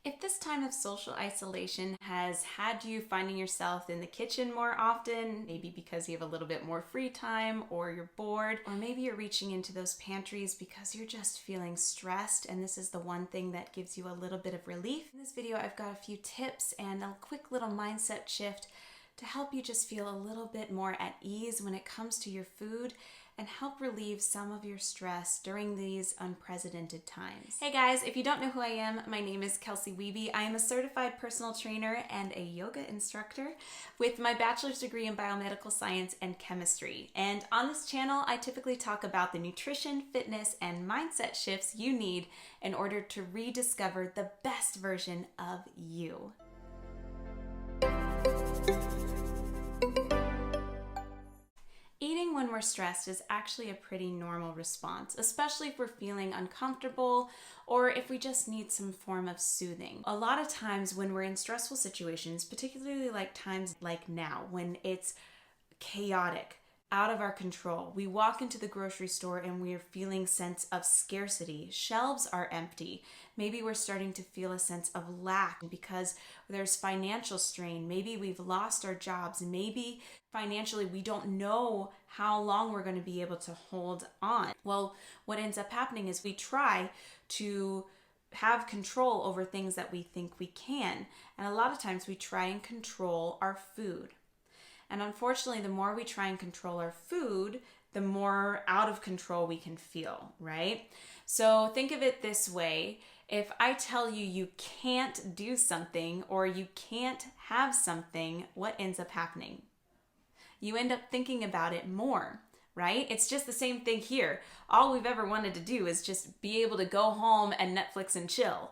If this time of social isolation has had you finding yourself in the kitchen more often, maybe because you have a little bit more free time or you're bored, or maybe you're reaching into those pantries because you're just feeling stressed and this is the one thing that gives you a little bit of relief. In this video, I've got a few tips and a quick little mindset shift to help you just feel a little bit more at ease when it comes to your food and help relieve some of your stress during these unprecedented times. Hey guys, if you don't know who I am, my name is Kelsey Wiebe. I am a certified personal trainer and a yoga instructor with my bachelor's degree in biomedical science and chemistry. And on this channel, I typically talk about the nutrition, fitness, and mindset shifts you need in order to rediscover the best version of you. Eating when we're stressed is actually a pretty normal response, especially if we're feeling uncomfortable or if we just need some form of soothing. A lot of times when we're in stressful situations, particularly like times like now, when it's chaotic, out of our control, we walk into the grocery store and we're feeling a sense of scarcity. Shelves are empty. Maybe we're starting to feel a sense of lack because there's financial strain. Maybe we've lost our jobs. Maybe financially we don't know how long we're going to be able to hold on. Well, what ends up happening is we try to have control over things that we think we can. And a lot of times we try and control our food. And unfortunately, the more we try and control our food, the more out of control we can feel, right? So think of it this way. If I tell you you can't do something or you can't have something, what ends up happening? You end up thinking about it more, right? It's just the same thing here. All we've ever wanted to do is just be able to go home and Netflix and chill.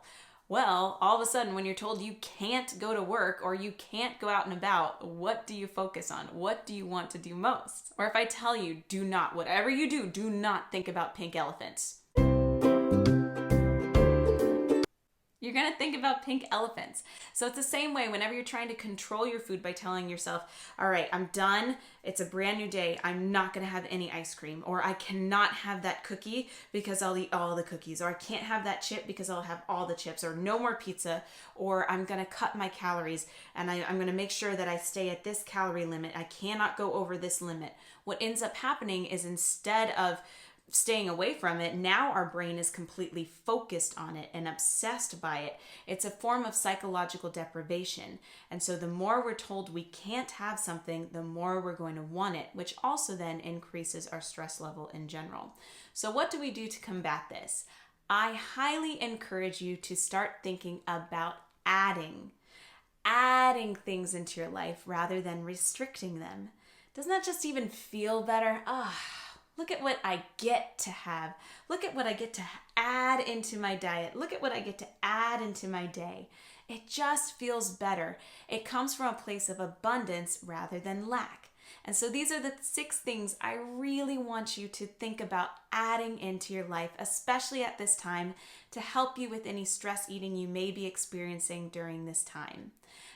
Well, all of a sudden, when you're told you can't go to work or you can't go out and about, what do you focus on? What do you want to do most? Or if I tell you, do not, whatever you do not think about pink elephants. You're gonna think about pink elephants. So it's the same way whenever you're trying to control your food by telling yourself, all right, I'm done. It's a brand new day. I'm not gonna have any ice cream, or I cannot have that cookie because I'll eat all the cookies, or I can't have that chip because I'll have all the chips, or no more pizza, or I'm gonna cut my calories and I'm gonna make sure that I stay at this calorie limit. I cannot go over this limit. What ends up happening is instead of staying away from it, now our brain is completely focused on it and obsessed by it. It's a form of psychological deprivation. And so the more we're told we can't have something, the more we're going to want it, which also then increases our stress level in general. So what do we do to combat this? I highly encourage you to start thinking about adding things into your life rather than restricting them. Doesn't that just even feel better? Look at what I get to have. Look at what I get to add into my diet. Look at what I get to add into my day. It just feels better. It comes from a place of abundance rather than lack. And so these are the 6 things I really want you to think about adding into your life, especially at this time, to help you with any stress eating you may be experiencing during this time.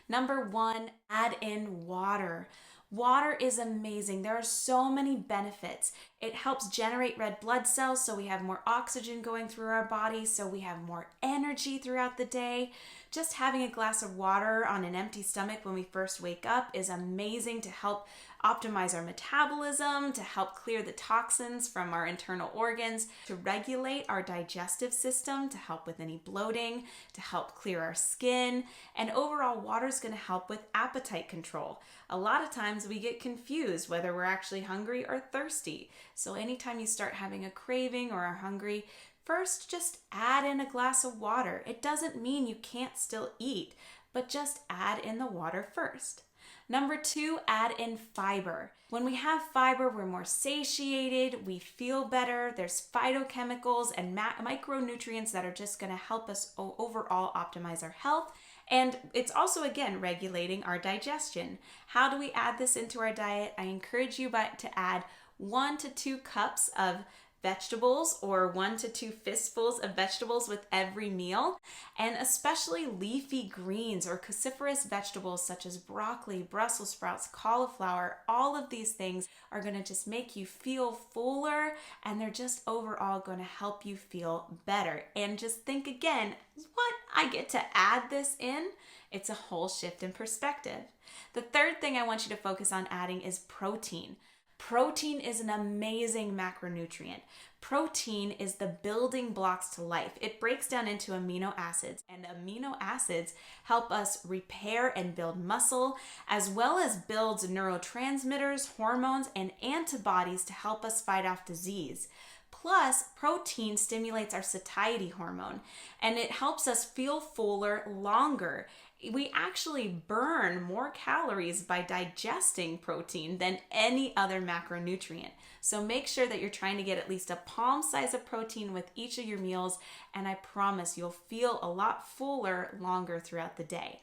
Number 1, add in water. Water is amazing. There are so many benefits. It helps generate red blood cells so we have more oxygen going through our body, so we have more energy throughout the day. Just having a glass of water on an empty stomach when we first wake up is amazing to help optimize our metabolism, to help clear the toxins from our internal organs, to regulate our digestive system, to help with any bloating, to help clear our skin, and overall water is going to help with appetite control. A lot of times we get confused whether we're actually hungry or thirsty. So anytime you start having a craving or are hungry, first just add in a glass of water. It doesn't mean you can't still eat, but just add in the water first. Number 2, add in fiber. When we have fiber, we're more satiated, we feel better, there's phytochemicals and micronutrients that are just going to help us overall optimize our health. And it's also, again, regulating our digestion. How do we add this into our diet? I encourage you to add 1 to 2 cups of vegetables, or 1 to 2 fistfuls of vegetables with every meal, and especially leafy greens or cruciferous vegetables such as broccoli, Brussels sprouts, cauliflower. All of these things are going to just make you feel fuller, and they're just overall going to help you feel better. And just think again, what? I get to add this in? It's a whole shift in perspective. The third thing I want you to focus on adding is protein. Protein is an amazing macronutrient. Protein is the building blocks to life. It breaks down into amino acids, and amino acids help us repair and build muscle, as well as builds neurotransmitters, hormones, and antibodies to help us fight off disease. Plus, protein stimulates our satiety hormone, and it helps us feel fuller longer. We actually burn more calories by digesting protein than any other macronutrient. So make sure that you're trying to get at least a palm size of protein with each of your meals, and I promise you'll feel a lot fuller longer throughout the day.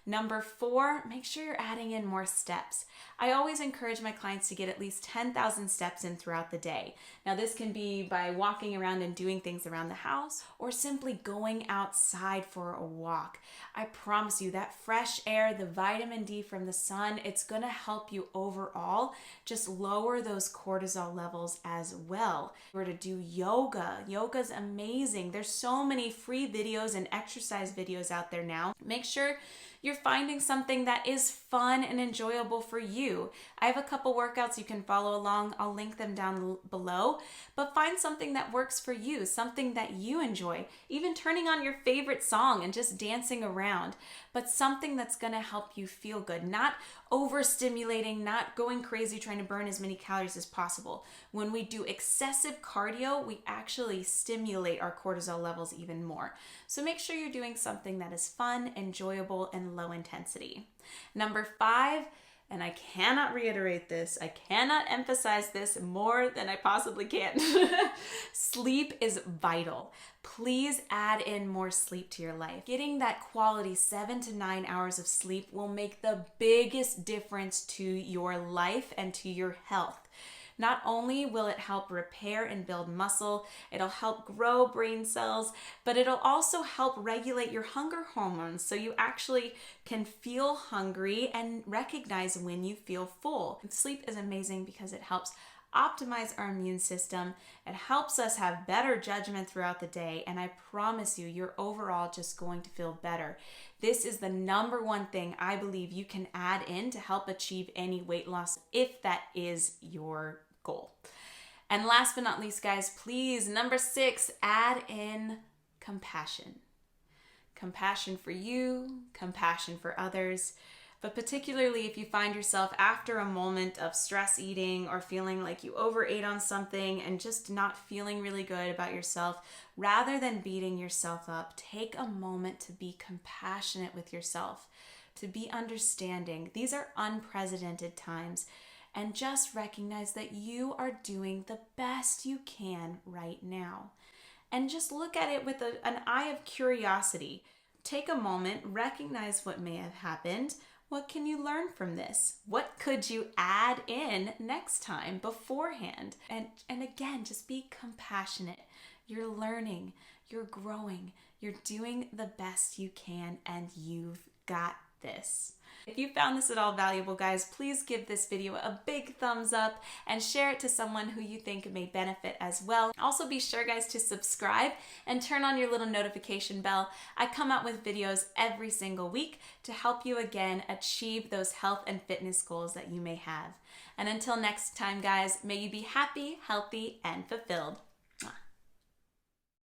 Number 4, make sure you're adding in more steps. I always encourage my clients to get at least 10,000 steps in throughout the day. Now, this can be by walking around and doing things around the house, or simply going outside for a walk. I promise you that fresh air, the vitamin D from the sun, it's going to help you overall just lower those cortisol levels as well. Or to do yoga. Yoga's amazing. There's so many free videos and exercise videos out there now. Make sure you're finding something that is fun and enjoyable for you. I have a couple workouts you can follow along. I'll link them down below. But find something that works for you, something that you enjoy. Even turning on your favorite song and just dancing around. But something that's going to help you feel good. Not overstimulating, not going crazy trying to burn as many calories as possible. When we do excessive cardio, we actually stimulate our cortisol levels even more. So make sure you're doing something that is fun, enjoyable, and low intensity. Number 5, and I cannot reiterate this, I cannot emphasize this more than I possibly can. Sleep is vital. Please add in more sleep to your life. Getting that quality 7 to 9 hours of sleep will make the biggest difference to your life and to your health. Not only will it help repair and build muscle, it'll help grow brain cells, but it'll also help regulate your hunger hormones so you actually can feel hungry and recognize when you feel full. Sleep is amazing because it helps optimize our immune system. It helps us have better judgment throughout the day, and I promise you, you're overall just going to feel better. This is the number one thing I believe you can add in to help achieve any weight loss if that is your goal. And last but not least, guys, please, number 6, add in compassion. Compassion for you, compassion for others. But particularly if you find yourself after a moment of stress eating or feeling like you overate on something and just not feeling really good about yourself, rather than beating yourself up, take a moment to be compassionate with yourself, to be understanding. These are unprecedented times, and just recognize that you are doing the best you can right now. And just look at it with an eye of curiosity. Take a moment, recognize what may have happened. What can you learn from this? What could you add in next time beforehand? And again, just be compassionate. You're learning, you're growing, you're doing the best you can, and you've got this. If you found this at all valuable, guys, please give this video a big thumbs up and share it to someone who you think may benefit as well. Also, be sure, guys, to subscribe and turn on your little notification bell. I come out with videos every single week to help you, again, achieve those health and fitness goals that you may have. And until next time, guys, may you be happy, healthy, and fulfilled.